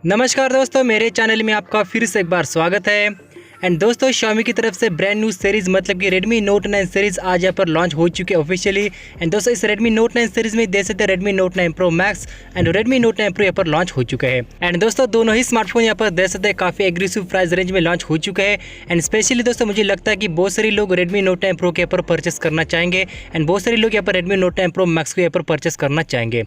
नमस्कार दोस्तों, मेरे चैनल में आपका फिर से एक बार स्वागत है। एंड दोस्तों, Xiaomi की तरफ से ब्रांड न्यू सीरीज़ मतलब कि Redmi Note 9 सीरीज़ आज यहाँ पर लॉन्च हो चुकी है ऑफिशियली। एंड दोस्तों, इस Redmi Note 9 सीरीज़ में देख सकते हैं Redmi Note 9 Pro Max and Redmi Note 9 Pro यहाँ पर लॉन्च हो चुका है। एंड दोस्तों, दोनों ही स्मार्टफोन यहाँ पर देख सकते हैं काफ़ी एग्रेसिव प्राइस रेंज में लॉन्च हो चुका है। एंड स्पेशली दोस्तों, मुझे लगता है कि बहुत सारे लोग Redmi Note 9 Pro के यहाँ पर परचेस करना चाहेंगे एंड बहुत सारे लोग यहाँ पर Redmi Note 9 Pro Max को यहाँ पर परचेस करना चाहेंगे।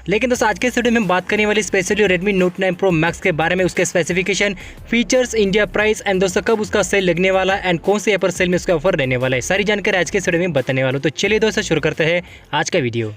लेकिन दोस्तों, आज के इस वीडियो में बात करने वाली specially Redmi Note 9 Pro Max के बारे में, उसके specification, features, India price and दोस्तों कब उसका सेल लगने वाला एंड कौन से यहाँ पर सेल में उसका ऑफर रहने वाला है, सारी जानकारी आज के इस वीडियो में बताने वाला हूँ। तो चलिए दोस्तों, शुरू करते हैं आज का वीडियो।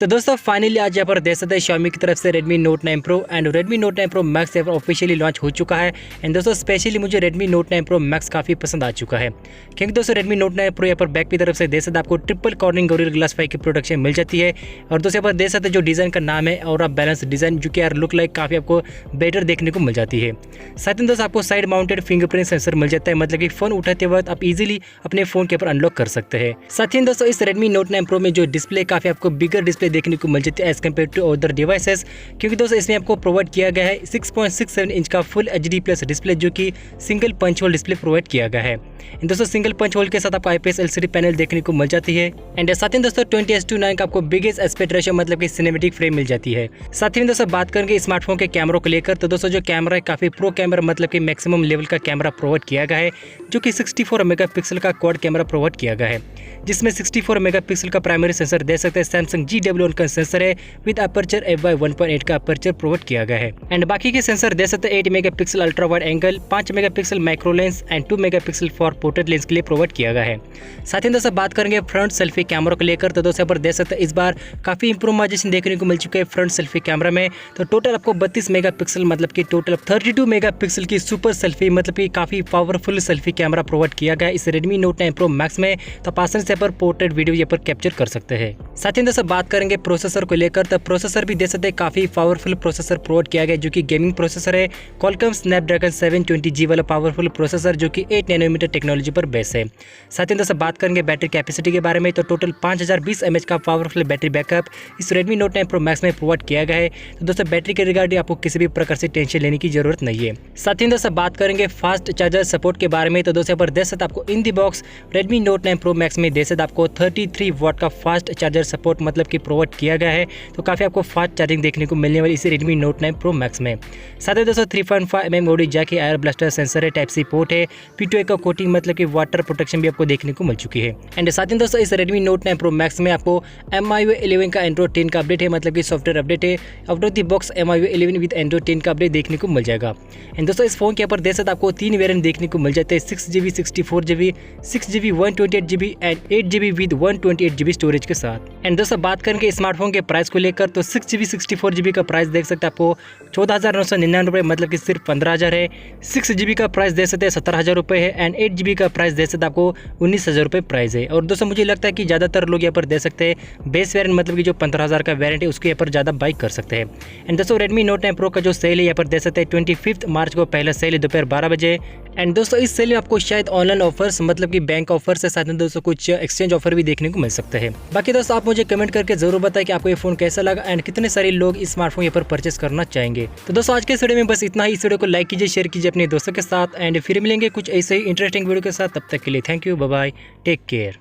तो दोस्तों, फाइनली आज यहाँ पर देख सकते हैं Xiaomi की तरफ से Redmi Note 9 Pro and Redmi Note 9 Pro Max यहाँ पर ऑफिशियली लॉन्च हो चुका है। एंड दोस्तों, स्पेशली मुझे Redmi Note 9 Pro Max काफ़ी पसंद आ चुका है, क्योंकि दोस्तों Redmi Note 9 Pro यहाँ पर बैक की तरफ से देख सकते आपको ट्रिपल कॉर्निंग गोरिल्ला ग्लास 5 की प्रोडक्शन मिल जाती है। और दोस्तों, यहाँ पर देख सकते जो डिज़ाइन का नाम है और बैलेंस डिज़ाइन, जो कि यार लुक लाइक काफ़ी आपको बेटर देखने को मिल जाती है। साथ ही दोस्तों, आपको साइड माउंटेड फिंगरप्रिंट सेंसर मिल जाता है, मतलब कि फ़ोन उठाते वक्त आप इजीली अपने फ़ोन के ऊपर अनलॉक कर सकते हैं। साथ ही दोस्तों, इस Redmi Note 9 Pro में जो डिस्प्ले काफ़ी आपको बिगर डिस्प्ले देखने को मिल जाती है as compare to other devices, क्योंकि दोस्तों इसमें आपको प्रोवाइड किया गया है 6.67 इंच का फुल HD प्लस डिस्प्ले, जो कि single punch hole display provide किया गया है। दोस्तों, सिंगल पंच होल के साथ आपको IPS LCD पैनल देखने को मिल जाती है। एंड साथ ही दोस्तों 20:9 का आपको बिगेस्ट एस्पेक्ट रेशियो मतलब कि सिनेमेटिक फ्रेम मिल जाती है। साथ ही दोस्तों, बात करेंगे स्मार्टफोन के कैमरों को लेकर, तो दोस्तों जो कैमरा है काफ़ी प्रो कैमरा मतलब कि मैक्सिमम लेवल का कैमरा प्रोवाइड किया गया है, जो कि 64 मेगापिक्सल का क्वाड कैमरा प्रोवाइड किया गया है, जिसमें 64 मेगापिक्सल का प्राइमरी सेंसर दे सकते हैं Samsung GW1 का सेंसर है विद अपर्चर f/1.8 का अपर्चर प्रोवाइड किया गया है। एंड बाकी के सेंसर दे सकते हैं 8 megapixel ultra wide angle, 5 megapixel micro lens and 2 megapixel for portrait lens के लिए प्रोवाइड किया गया है। साथ ही दोस्तों, बात करेंगे फ्रंट सेल्फी कैमरा को लेकर, तो दोस्तों पर देख सकते हैं इस बार काफ़ी इंप्रूवाइजेशन देखने को मिल चुके हैं फ्रंट सेल्फी कैमरा में। तो टोटल आपको 32 मेगापिक्सल मतलब कि टोटल 32 मेगापिक्सल की सुपर सेल्फी मतलब कि काफ़ी पावरफुल सेल्फी कैमरा प्रोवाइड किया गया है इस Redmi Note 9 Pro Max में। तो आप आसानी से पर पोर्ट्रेट वीडियो यहाँ पर कैप्चर कर सकते हैं। साथ ही दोस्तों, बात करेंगे प्रोसेसर को लेकर, तो प्रोसेसर भी देख सकते हैं काफ़ी पावरफुल प्रोसेसर प्रोवाइड किया गया है, जो कि गेमिंग प्रोसेसर है Qualcomm Snapdragon 720G वाला पावरफुल प्रोसेसर, जो कि 8 नैनोमीटर टेक्नोलॉजी पर बेस है। साथ ही दोस्तों, बात करेंगे बैटरी कैपेसिटी के बारे में, तो टोटल 5020 mAh का पावरफुल बैटरी बैकअप इस Redmi Note 9 Pro Max में प्रोवाइड किया गया है। तो दोस्तों, बैटरी के रिगार्डिंग आपको किसी भी प्रकार से टेंशन लेने की जरूरत नहीं है। साथ ही दोस्तों, बात करेंगे फास्ट चार्जर सपोर्ट के बारे में, तो दोस्तों पर देख सकते आपको इन the box Redmi Note 9 Pro Max में देख सकते आपको 33 वाट का फास्ट चार्जर सपोर्ट मतलब कि प्रोवाइड किया गया है। तो काफ़ी आपको फास्ट चार्जिंग देखने को मिलने वाली इसी Redmi Note 9 Pro Max में। साथ ही दोस्तों 3.5 mm ऑडियो जैक है, एयर ब्लास्टर सेंसर है, टाइप सी पोर्ट है, P2A का कोटिंग मतलब कि वाटर प्रोटेक्शन भी आपको देखने को मिल चुकी है। एंड साथ ही दोस्तों, इस Redmi Note 9 Pro Max में आपको MIUI 11 का Android 10 का अपडेट है, मतलब कि सॉफ्टवेयर अपडेट है। Out of the box MIUI 11 with Android 10 का अपडेट देखने को मिल जाएगा। एंड दोस्तों, इस फोन के ऊपर देख सकते आपको 3 वेरिएंट देखने को मिल जाते हैं, 6GB 64GB, 6GB 128GB and 8GB with 128GB storage के साथ। एंड दोस्तों, बात करेंगे स्मार्टफोन के प्राइस को लेकर, तो 6GB 64GB का प्राइस देख सकते हैं आपको 14,999 रुपये मतलब कि सिर्फ 15,000 है। 6GB का प्राइस दे सकते हैं 17,000 रुपये है एंड 8GB का प्राइस दे सकते हैं आपको 19,000 रुपये प्राइस है। और दोस्तों, मुझे लगता है कि ज़्यादातर लोग यहाँ पर दे सकते हैं बेस वेरिएंट मतलब कि जो 15,000 का वेरिएंट है उसके यहाँ पर ज़्यादा बाई कर सकते हैं। एंड दोस्तों, Redmi Note 9 Pro का जो सेल है यहाँ पर दे सकते हैं 25 मार्च को पहला सेल है दोपहर 12 बजे। एंड दोस्तों, इस सेल में आपको शायद ऑनलाइन ऑफर्स मतलब कि बैंक ऑफर से साथ में दोस्तों कुछ एक्सचेंज ऑफर भी देखने को मिल सकते हैं। बाकी दोस्तों, आप मुझे कमेंट करके जरूर बताएं कि आपको ये फोन कैसा लगा एंड कितने सारे लोग इस स्मार्टफोन यहाँ पर परचेस करना चाहेंगे। तो दोस्तों, आज के इस वीडियो में बस इतना ही। इस वीडियो को लाइक कीजिए, शेयर कीजिए अपने दोस्तों के साथ एंड फिर मिलेंगे कुछ ऐसे ही इंटरेस्टिंग वीडियो के साथ। तब तक के लिए thank you, bye bye, take care.